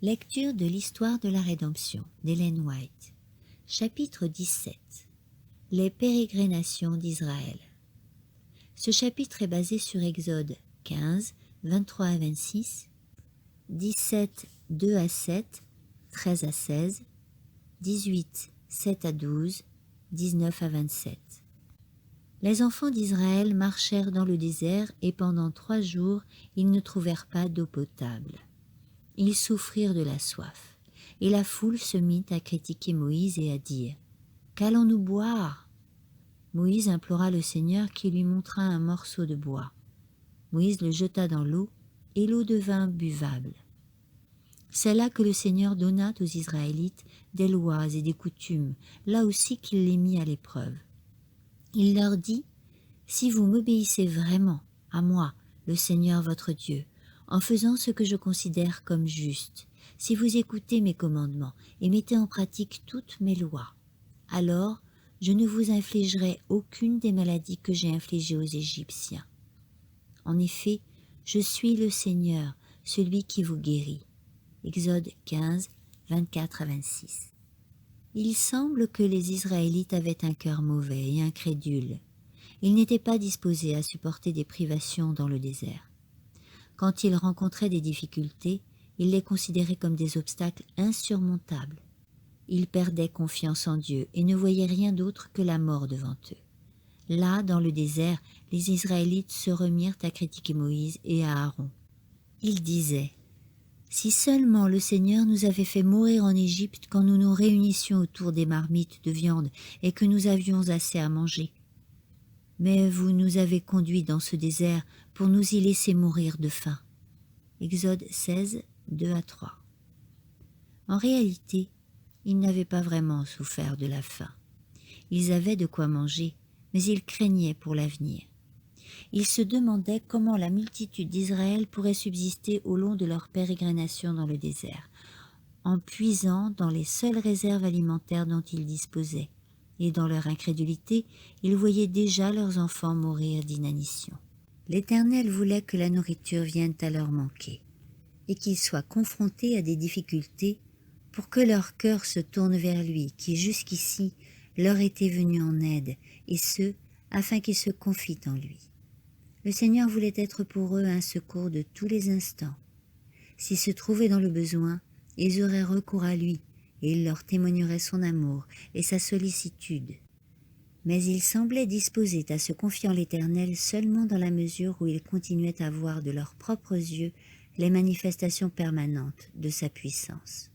Lecture de l'Histoire de la Rédemption d'Ellen White. Chapitre 17. Les pérégrinations d'Israël. Ce chapitre est basé sur Exode 15, 23 à 26, 17, 2 à 7, 13 à 16, 18, 7 à 12, 19 à 27. Les enfants d'Israël marchèrent dans le désert et pendant 3 jours, ils ne trouvèrent pas d'eau potable. Ils souffrirent de la soif, et la foule se mit à critiquer Moïse et à dire « Qu'allons-nous boire ?» Moïse implora le Seigneur qui lui montra un morceau de bois. Moïse le jeta dans l'eau, et l'eau devint buvable. C'est là que le Seigneur donna aux Israélites des lois et des coutumes, là aussi qu'il les mit à l'épreuve. Il leur dit « Si vous m'obéissez vraiment à moi, le Seigneur votre Dieu, en faisant ce que je considère comme juste, si vous écoutez mes commandements et mettez en pratique toutes mes lois, alors je ne vous infligerai aucune des maladies que j'ai infligées aux Égyptiens. En effet, je suis le Seigneur, celui qui vous guérit. » Exode 15, 24 à 26. Il semble que les Israélites avaient un cœur mauvais et incrédule. Ils n'étaient pas disposés à supporter des privations dans le désert. Quand ils rencontraient des difficultés, ils les considéraient comme des obstacles insurmontables. Ils perdaient confiance en Dieu et ne voyaient rien d'autre que la mort devant eux. Là, dans le désert, les Israélites se remirent à critiquer Moïse et à Aaron. Ils disaient « Si seulement le Seigneur nous avait fait mourir en Égypte quand nous nous réunissions autour des marmites de viande et que nous avions assez à manger. Mais vous nous avez conduits dans ce désert pour nous y laisser mourir de faim. » Exode 16, 2 à 3. En réalité, ils n'avaient pas vraiment souffert de la faim. Ils avaient de quoi manger, mais ils craignaient pour l'avenir. Ils se demandaient comment la multitude d'Israël pourrait subsister au long de leur pérégrination dans le désert, en puisant dans les seules réserves alimentaires dont ils disposaient, et dans leur incrédulité, ils voyaient déjà leurs enfants mourir d'inanition. L'Éternel voulait que la nourriture vienne à leur manquer, et qu'ils soient confrontés à des difficultés pour que leur cœur se tourne vers lui, qui jusqu'ici leur était venu en aide, et ce, afin qu'ils se confient en lui. Le Seigneur voulait être pour eux un secours de tous les instants. S'ils se trouvaient dans le besoin, ils auraient recours à lui, et il leur témoignerait son amour et sa sollicitude. Mais ils semblaient disposés à se confier en l'Éternel seulement dans la mesure où ils continuaient à voir de leurs propres yeux les manifestations permanentes de sa puissance.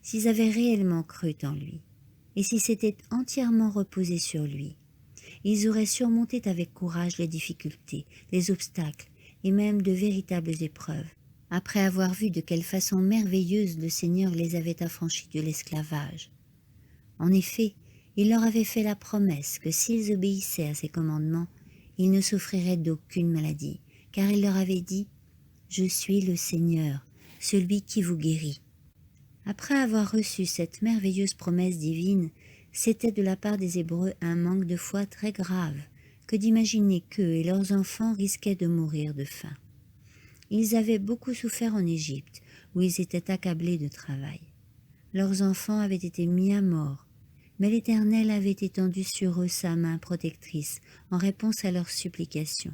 S'ils avaient réellement cru en lui, et s'ils s'étaient entièrement reposés sur lui, ils auraient surmonté avec courage les difficultés, les obstacles et même de véritables épreuves, après avoir vu de quelle façon merveilleuse le Seigneur les avait affranchis de l'esclavage. En effet, il leur avait fait la promesse que s'ils obéissaient à ses commandements, ils ne souffriraient d'aucune maladie, car il leur avait dit « Je suis le Seigneur, celui qui vous guérit ». Après avoir reçu cette merveilleuse promesse divine, c'était de la part des Hébreux un manque de foi très grave que d'imaginer qu'eux et leurs enfants risquaient de mourir de faim. Ils avaient beaucoup souffert en Égypte, où ils étaient accablés de travail. Leurs enfants avaient été mis à mort, mais l'Éternel avait étendu sur eux sa main protectrice en réponse à leurs supplications.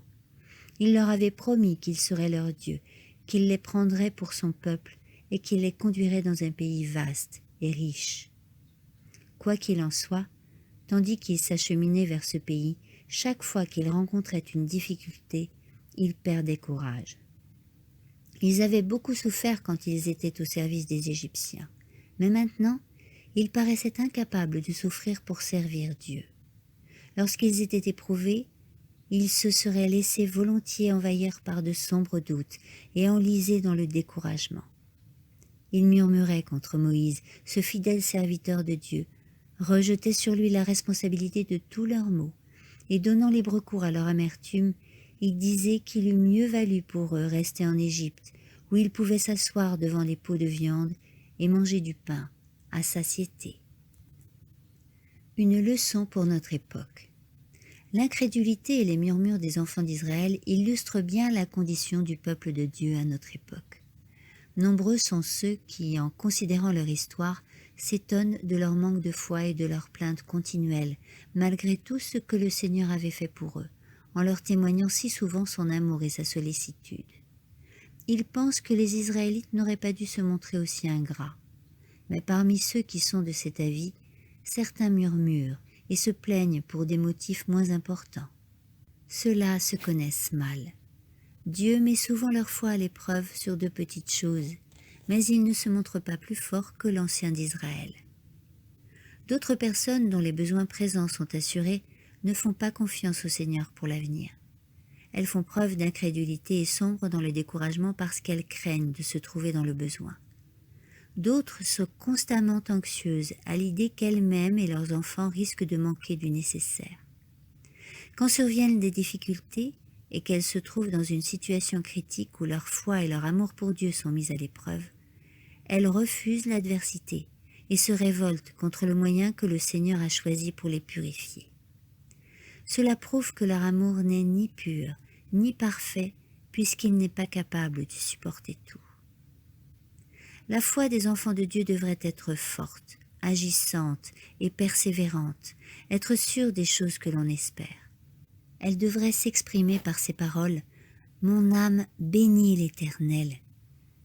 Il leur avait promis qu'il serait leur Dieu, qu'il les prendrait pour son peuple et qu'il les conduirait dans un pays vaste et riche. Quoi qu'il en soit, tandis qu'ils s'acheminaient vers ce pays, chaque fois qu'ils rencontraient une difficulté, ils perdaient courage. Ils avaient beaucoup souffert quand ils étaient au service des Égyptiens, mais maintenant, ils paraissaient incapables de souffrir pour servir Dieu. Lorsqu'ils étaient éprouvés, ils se seraient laissés volontiers envahir par de sombres doutes et enlisés dans le découragement. Ils murmuraient contre Moïse, ce fidèle serviteur de Dieu, rejetaient sur lui la responsabilité de tous leurs maux, et donnant libre cours à leur amertume, ils disaient qu'il eût mieux valu pour eux rester en Égypte, où ils pouvaient s'asseoir devant les pots de viande et manger du pain à satiété. Une leçon pour notre époque. L'incrédulité et les murmures des enfants d'Israël illustrent bien la condition du peuple de Dieu à notre époque. Nombreux sont ceux qui, en considérant leur histoire, s'étonnent de leur manque de foi et de leurs plaintes continuelles, malgré tout ce que le Seigneur avait fait pour eux, en leur témoignant si souvent son amour et sa sollicitude. Ils pensent que les Israélites n'auraient pas dû se montrer aussi ingrats. Mais parmi ceux qui sont de cet avis, certains murmurent et se plaignent pour des motifs moins importants. Ceux-là se connaissent mal. Dieu met souvent leur foi à l'épreuve sur de petites choses, mais ils ne se montrent pas plus forts que l'ancien d'Israël. D'autres personnes dont les besoins présents sont assurés ne font pas confiance au Seigneur pour l'avenir. Elles font preuve d'incrédulité et sombrent dans le découragement parce qu'elles craignent de se trouver dans le besoin. D'autres sont constamment anxieuses à l'idée qu'elles-mêmes et leurs enfants risquent de manquer du nécessaire. Quand surviennent des difficultés et qu'elles se trouvent dans une situation critique où leur foi et leur amour pour Dieu sont mis à l'épreuve, elles refusent l'adversité et se révoltent contre le moyen que le Seigneur a choisi pour les purifier. Cela prouve que leur amour n'est ni pur, ni parfait, puisqu'il n'est pas capable de supporter tout. La foi des enfants de Dieu devrait être forte, agissante et persévérante, être sûre des choses que l'on espère. Elle devrait s'exprimer par ces paroles « Mon âme bénit l'Éternel ».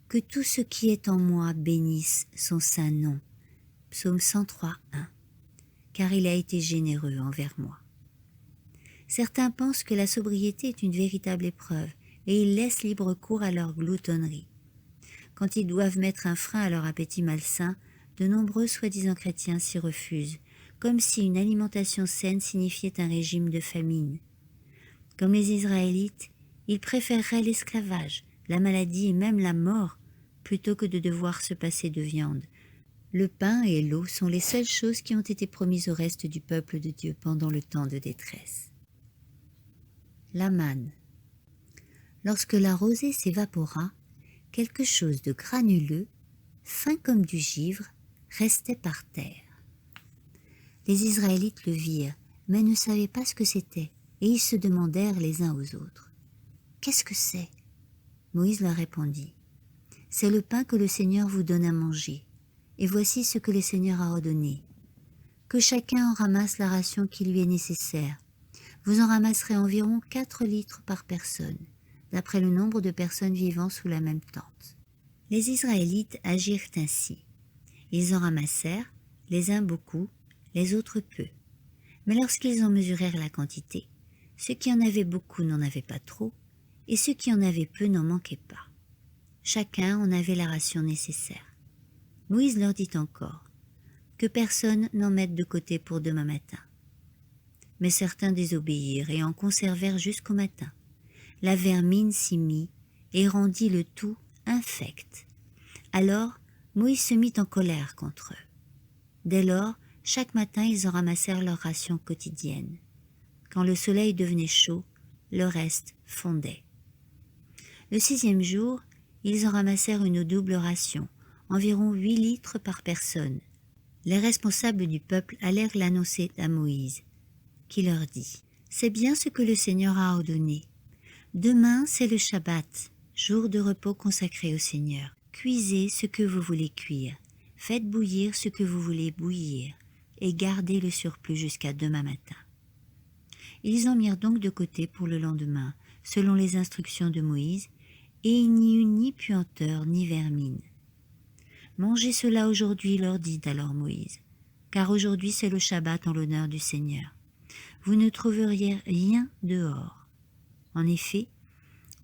Que tout ce qui est en moi bénisse son saint nom. Psaume 103, 1. Car il a été généreux envers moi. Certains pensent que la sobriété est une véritable épreuve et ils laissent libre cours à leur gloutonnerie. Quand ils doivent mettre un frein à leur appétit malsain, de nombreux soi-disant chrétiens s'y refusent, comme si une alimentation saine signifiait un régime de famine. Comme les Israélites, ils préféreraient l'esclavage, la maladie et même la mort, plutôt que de devoir se passer de viande. Le pain et l'eau sont les seules choses qui ont été promises au reste du peuple de Dieu pendant le temps de détresse. La manne. Lorsque la rosée s'évapora, quelque chose de granuleux, fin comme du givre, restait par terre. Les Israélites le virent, mais ne savaient pas ce que c'était, et ils se demandèrent les uns aux autres. « Qu'est-ce que c'est » Moïse leur répondit. « C'est le pain que le Seigneur vous donne à manger, et voici ce que le Seigneur a ordonné. Que chacun en ramasse la ration qui lui est nécessaire. Vous en ramasserez environ 4 litres par personne, d'après le nombre de personnes vivant sous la même tente. » Les Israélites agirent ainsi. Ils en ramassèrent, les uns beaucoup, les autres peu. Mais lorsqu'ils en mesurèrent la quantité, ceux qui en avaient beaucoup n'en avaient pas trop, et ceux qui en avaient peu n'en manquaient pas. Chacun en avait la ration nécessaire. Moïse leur dit encore, que personne n'en mette de côté pour demain matin. Mais certains désobéirent et en conservèrent jusqu'au matin. La vermine s'y mit et rendit le tout infect. Alors Moïse se mit en colère contre eux. Dès lors, chaque matin ils en ramassèrent leur ration quotidienne. Quand le soleil devenait chaud, le reste fondait. Le 6e jour, ils en ramassèrent une double ration, environ 8 litres par personne. Les responsables du peuple allèrent l'annoncer à Moïse, qui leur dit « C'est bien ce que le Seigneur a ordonné. Demain, c'est le Shabbat, jour de repos consacré au Seigneur. Cuisez ce que vous voulez cuire, faites bouillir ce que vous voulez bouillir, et gardez le surplus jusqu'à demain matin. » Ils en mirent donc de côté pour le lendemain, selon les instructions de Moïse, et il n'y eut ni puanteur ni vermine. « Mangez cela aujourd'hui, leur dit alors Moïse, car aujourd'hui c'est le Shabbat en l'honneur du Seigneur. Vous ne trouveriez rien dehors. En effet,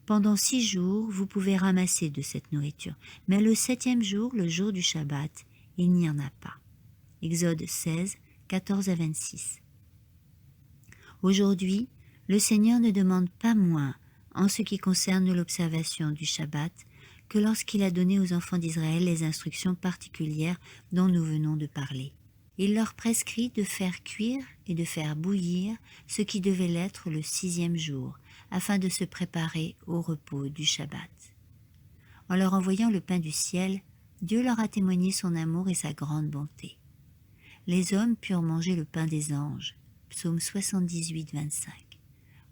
pendant 6 jours, vous pouvez ramasser de cette nourriture, mais le 7e jour, le jour du Shabbat, il n'y en a pas. » Exode 16, 14 à 26. Aujourd'hui, le Seigneur ne demande pas moins en ce qui concerne l'observation du Shabbat que lorsqu'il a donné aux enfants d'Israël les instructions particulières dont nous venons de parler. Il leur prescrit de faire cuire et de faire bouillir ce qui devait l'être le 6e jour, afin de se préparer au repos du Shabbat. En leur envoyant le pain du ciel, Dieu leur a témoigné son amour et sa grande bonté. Les hommes purent manger le pain des anges, psaume 78, 25.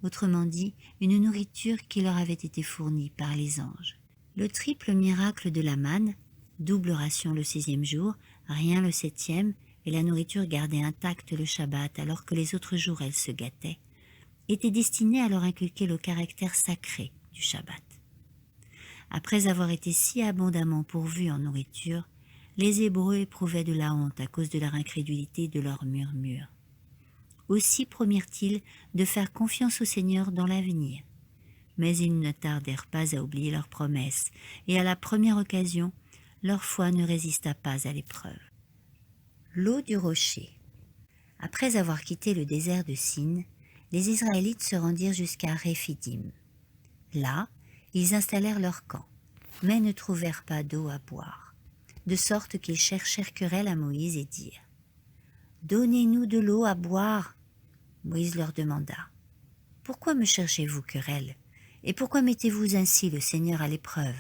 Autrement dit, une nourriture qui leur avait été fournie par les anges. Le triple miracle de la manne, double ration le 6e jour, rien le 7e, et la nourriture gardée intacte le Shabbat alors que les autres jours elle se gâtait, était destiné à leur inculquer le caractère sacré du Shabbat. Après avoir été si abondamment pourvus en nourriture, les Hébreux éprouvaient de la honte à cause de leur incrédulité et de leurs murmures. Aussi promirent-ils de faire confiance au Seigneur dans l'avenir. Mais ils ne tardèrent pas à oublier leurs promesses, et à la première occasion, leur foi ne résista pas à l'épreuve. L'eau du rocher. Après avoir quitté le désert de Sin, les Israélites se rendirent jusqu'à Réphidim. Là, ils installèrent leur camp, mais ne trouvèrent pas d'eau à boire, de sorte qu'ils cherchèrent querelle à Moïse et dirent « Donnez-nous de l'eau à boire !» Moïse leur demanda « Pourquoi me cherchez-vous querelle ? Et pourquoi mettez-vous ainsi le Seigneur à l'épreuve ?»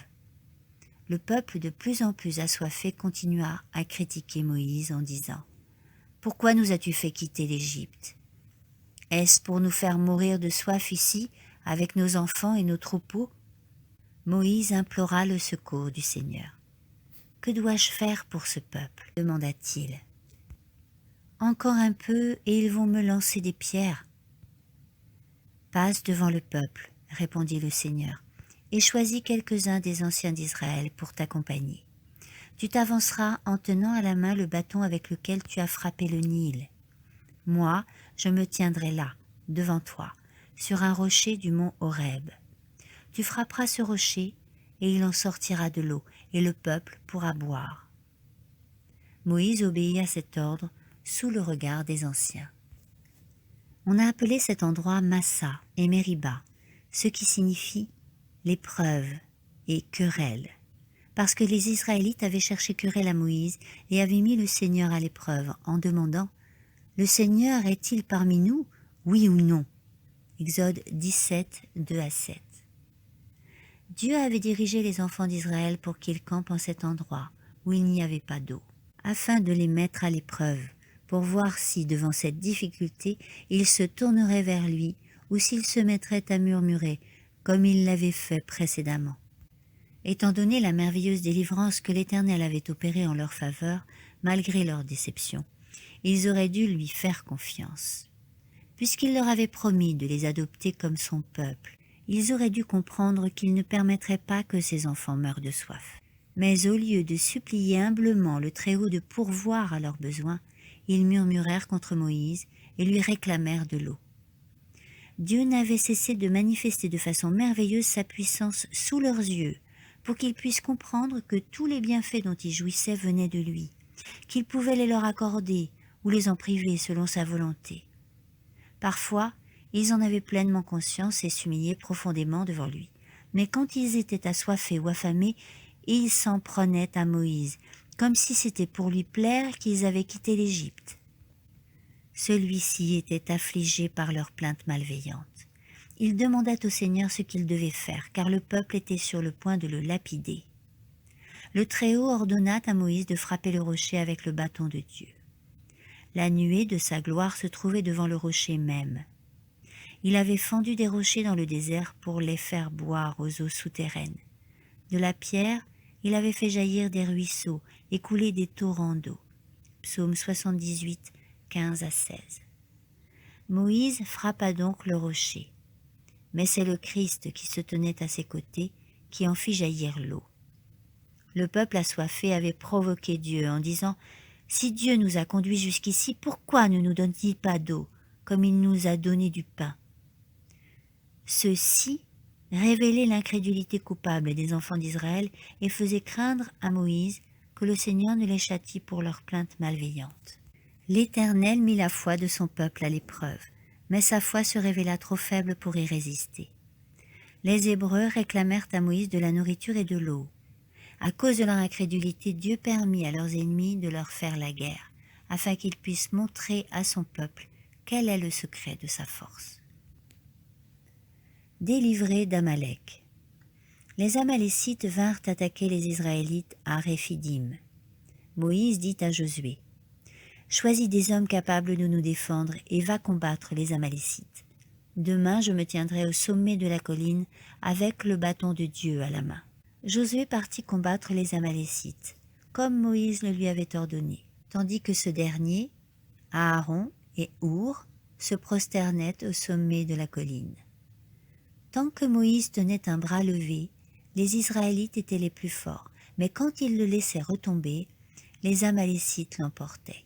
Le peuple de plus en plus assoiffé continua à critiquer Moïse en disant « Pourquoi nous as-tu fait quitter l'Égypte ? Est-ce pour nous faire mourir de soif ici, avec nos enfants et nos troupeaux ?» Moïse implora le secours du Seigneur. « Que dois-je faire pour ce peuple ?» demanda-t-il. « Encore un peu et ils vont me lancer des pierres. »« Passe devant le peuple, » répondit le Seigneur, « et choisis quelques-uns des anciens d'Israël pour t'accompagner. Tu t'avanceras en tenant à la main le bâton avec lequel tu as frappé le Nil. Moi, je me tiendrai là, devant toi, sur un rocher du mont Horeb. Tu frapperas ce rocher, et il en sortira de l'eau, et le peuple pourra boire. » Moïse obéit à cet ordre sous le regard des anciens. On a appelé cet endroit Massa et Mériba, ce qui signifie l'épreuve et querelle, parce que les Israélites avaient cherché querelle à Moïse et avaient mis le Seigneur à l'épreuve en demandant « Le Seigneur est-il parmi nous, oui ou non ?» Exode 17, 2-7. Dieu avait dirigé les enfants d'Israël pour qu'ils campent en cet endroit où il n'y avait pas d'eau, afin de les mettre à l'épreuve, pour voir si, devant cette difficulté, ils se tourneraient vers lui ou s'ils se mettraient à murmurer, comme ils l'avaient fait précédemment. Étant donné la merveilleuse délivrance que l'Éternel avait opérée en leur faveur, malgré leur déception, ils auraient dû lui faire confiance. Puisqu'il leur avait promis de les adopter comme son peuple, ils auraient dû comprendre qu'il ne permettrait pas que ses enfants meurent de soif. Mais au lieu de supplier humblement le Très-Haut de pourvoir à leurs besoins, ils murmurèrent contre Moïse et lui réclamèrent de l'eau. Dieu n'avait cessé de manifester de façon merveilleuse sa puissance sous leurs yeux, pour qu'ils puissent comprendre que tous les bienfaits dont ils jouissaient venaient de lui, qu'il pouvait les leur accorder ou les en priver selon sa volonté. Parfois, ils en avaient pleinement conscience et s'humiliaient profondément devant lui. Mais quand ils étaient assoiffés ou affamés, ils s'en prenaient à Moïse, comme si c'était pour lui plaire qu'ils avaient quitté l'Égypte. Celui-ci était affligé par leurs plaintes malveillantes. Il demanda au Seigneur ce qu'il devait faire, car le peuple était sur le point de le lapider. Le Très-Haut ordonna à Moïse de frapper le rocher avec le bâton de Dieu. La nuée de sa gloire se trouvait devant le rocher même. Il avait fendu des rochers dans le désert pour les faire boire aux eaux souterraines. De la pierre, il avait fait jaillir des ruisseaux et couler des torrents d'eau. Psaume 78, 15-16. Moïse frappa donc le rocher. Mais c'est le Christ qui se tenait à ses côtés qui en fit jaillir l'eau. Le peuple assoiffé avait provoqué Dieu en disant « Si Dieu nous a conduits jusqu'ici, pourquoi ne nous donne-t-il pas d'eau, comme il nous a donné du pain ?» Ceci révélait l'incrédulité coupable des enfants d'Israël et faisait craindre à Moïse que le Seigneur ne les châtie pour leurs plaintes malveillantes. L'Éternel mit la foi de son peuple à l'épreuve, mais sa foi se révéla trop faible pour y résister. Les Hébreux réclamèrent à Moïse de la nourriture et de l'eau. À cause de leur incrédulité, Dieu permit à leurs ennemis de leur faire la guerre, afin qu'ils puissent montrer à son peuple quel est le secret de sa force. Délivrés d'Amalek. Les Amalécites vinrent attaquer les Israélites à Réphidim. Moïse dit à Josué « Choisis des hommes capables de nous défendre et va combattre les Amalécites. Demain, je me tiendrai au sommet de la colline avec le bâton de Dieu à la main. » Josué partit combattre les Amalécites, comme Moïse le lui avait ordonné, tandis que ce dernier, Aaron et Our, se prosternaient au sommet de la colline. Tant que Moïse tenait un bras levé, les Israélites étaient les plus forts, mais quand il le laissait retomber, les Amalécites l'emportaient.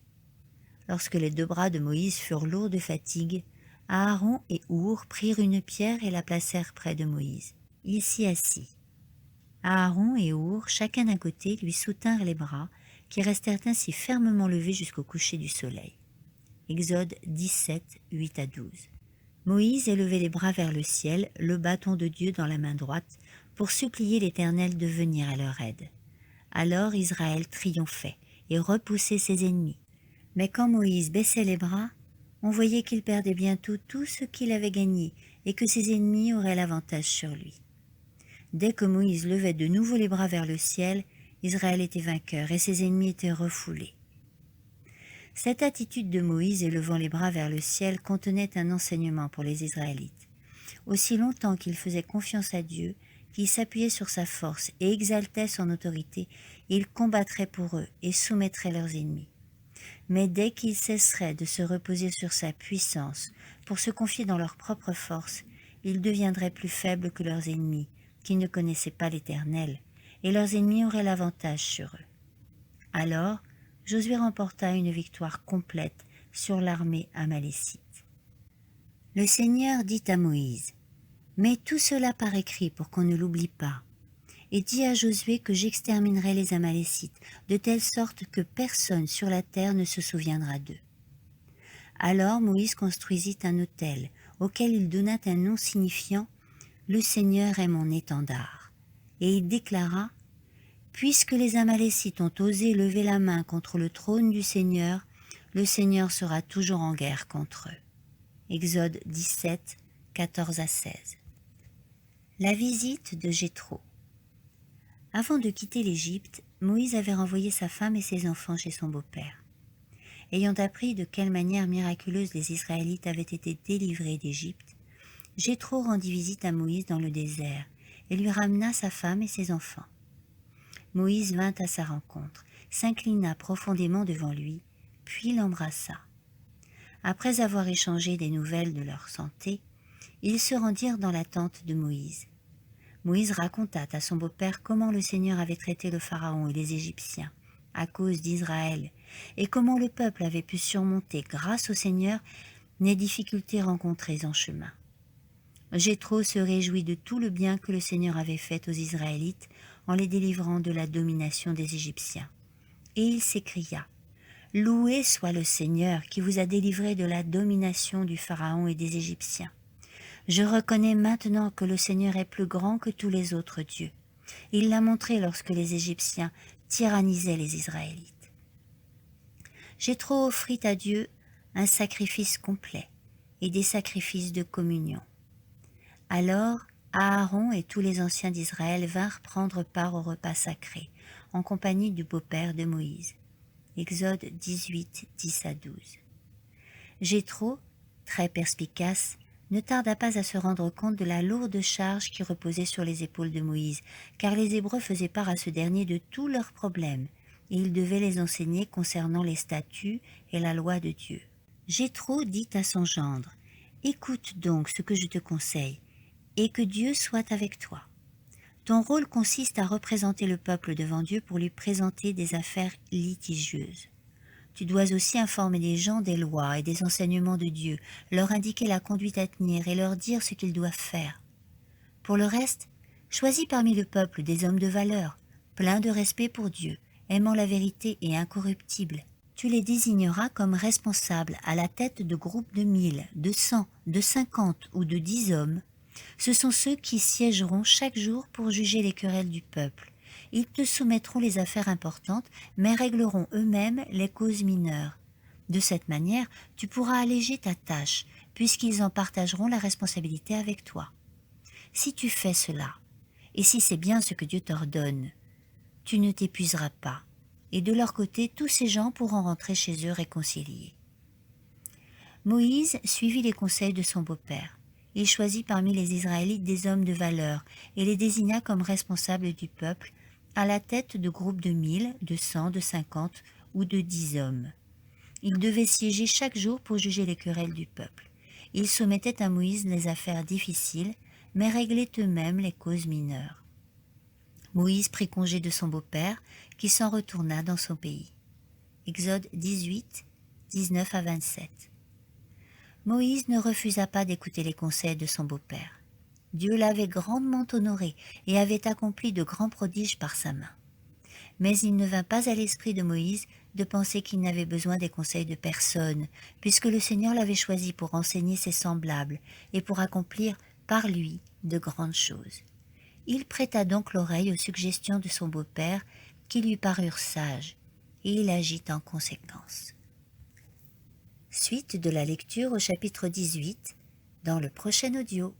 Lorsque les deux bras de Moïse furent lourds de fatigue, Aaron et Our prirent une pierre et la placèrent près de Moïse. Il s'y assit. Aaron et Our, chacun d'un côté, lui soutinrent les bras, qui restèrent ainsi fermement levés jusqu'au coucher du soleil. Exode 17, 8 à 12. Moïse élevait les bras vers le ciel, le bâton de Dieu dans la main droite, pour supplier l'Éternel de venir à leur aide. Alors Israël triomphait et repoussait ses ennemis. Mais quand Moïse baissait les bras, on voyait qu'il perdait bientôt tout ce qu'il avait gagné et que ses ennemis auraient l'avantage sur lui. Dès que Moïse levait de nouveau les bras vers le ciel, Israël était vainqueur et ses ennemis étaient refoulés. Cette attitude de Moïse élevant les bras vers le ciel contenait un enseignement pour les Israélites. Aussi longtemps qu'ils faisaient confiance à Dieu, qu'ils s'appuyaient sur sa force et exaltaient son autorité, ils combattraient pour eux et soumettraient leurs ennemis. Mais dès qu'ils cesseraient de se reposer sur sa puissance pour se confier dans leur propre force, ils deviendraient plus faibles que leurs ennemis, qui ne connaissaient pas l'Éternel, et leurs ennemis auraient l'avantage sur eux. Alors, Josué remporta une victoire complète sur l'armée amalécite. Le Seigneur dit à Moïse, « Mets tout cela par écrit pour qu'on ne l'oublie pas, et dis à Josué que j'exterminerai les Amalécites, de telle sorte que personne sur la terre ne se souviendra d'eux. » Alors Moïse construisit un autel, auquel il donna un nom signifiant « Le Seigneur est mon étendard », et il déclara « Puisque les Amalécites ont osé lever la main contre le trône du Seigneur, le Seigneur sera toujours en guerre contre eux. » Exode 17, 14 à 16. La visite de Jéthro. Avant de quitter l'Égypte, Moïse avait renvoyé sa femme et ses enfants chez son beau-père. Ayant appris de quelle manière miraculeuse les Israélites avaient été délivrés d'Égypte, Jéthro rendit visite à Moïse dans le désert et lui ramena sa femme et ses enfants. Moïse vint à sa rencontre, s'inclina profondément devant lui, puis l'embrassa. Après avoir échangé des nouvelles de leur santé, ils se rendirent dans la tente de Moïse. Moïse raconta à son beau-père comment le Seigneur avait traité le Pharaon et les Égyptiens à cause d'Israël, et comment le peuple avait pu surmonter, grâce au Seigneur, les difficultés rencontrées en chemin. Jéthro se réjouit de tout le bien que le Seigneur avait fait aux Israélites en les délivrant de la domination des Égyptiens. Et il s'écria « Loué soit le Seigneur qui vous a délivrés de la domination du Pharaon et des Égyptiens. Je reconnais maintenant que le Seigneur est plus grand que tous les autres dieux. Il l'a montré lorsque les Égyptiens tyrannisaient les Israélites. » Jéthro offrit à Dieu un sacrifice complet et des sacrifices de communion. Alors Aaron et tous les anciens d'Israël vinrent prendre part au repas sacré, en compagnie du beau-père de Moïse. Exode 18, 10 à 12. Jéthro, très perspicace, ne tarda pas à se rendre compte de la lourde charge qui reposait sur les épaules de Moïse, car les Hébreux faisaient part à ce dernier de tous leurs problèmes, et il devait les enseigner concernant les statuts et la loi de Dieu. Jéthro dit à son gendre, « Écoute donc ce que je te conseille, et que Dieu soit avec toi. Ton rôle consiste à représenter le peuple devant Dieu pour lui présenter des affaires litigieuses. Tu dois aussi informer les gens des lois et des enseignements de Dieu, leur indiquer la conduite à tenir et leur dire ce qu'ils doivent faire. Pour le reste, choisis parmi le peuple des hommes de valeur, pleins de respect pour Dieu, aimant la vérité et incorruptibles. Tu les désigneras comme responsables à la tête de groupes de 1000, de 100, de 50 ou de 10 hommes. Ce sont ceux qui siégeront chaque jour pour juger les querelles du peuple. Ils te soumettront les affaires importantes, mais régleront eux-mêmes les causes mineures. De cette manière, tu pourras alléger ta tâche, puisqu'ils en partageront la responsabilité avec toi. Si tu fais cela, et si c'est bien ce que Dieu t'ordonne, tu ne t'épuiseras pas, et de leur côté, tous ces gens pourront rentrer chez eux réconciliés. Moïse suivit les conseils de son beau-père. il choisit parmi les Israélites des hommes de valeur et les désigna comme responsables du peuple, à la tête de groupes de 1000, de 100, de 50 ou de 10 hommes. Ils devaient siéger chaque jour pour juger les querelles du peuple. Ils soumettaient à Moïse les affaires difficiles, mais réglaient eux-mêmes les causes mineures. Moïse prit congé de son beau-père, qui s'en retourna dans son pays. Exode 18, 19 à 27. Moïse ne refusa pas d'écouter les conseils de son beau-père. Dieu l'avait grandement honoré et avait accompli de grands prodiges par sa main. Mais il ne vint pas à l'esprit de Moïse de penser qu'il n'avait besoin des conseils de personne, puisque le Seigneur l'avait choisi pour enseigner ses semblables et pour accomplir par lui de grandes choses. Il prêta donc l'oreille aux suggestions de son beau-père qui lui parurent sages, et il agit en conséquence. Suite de la lecture au chapitre 18 dans le prochain audio.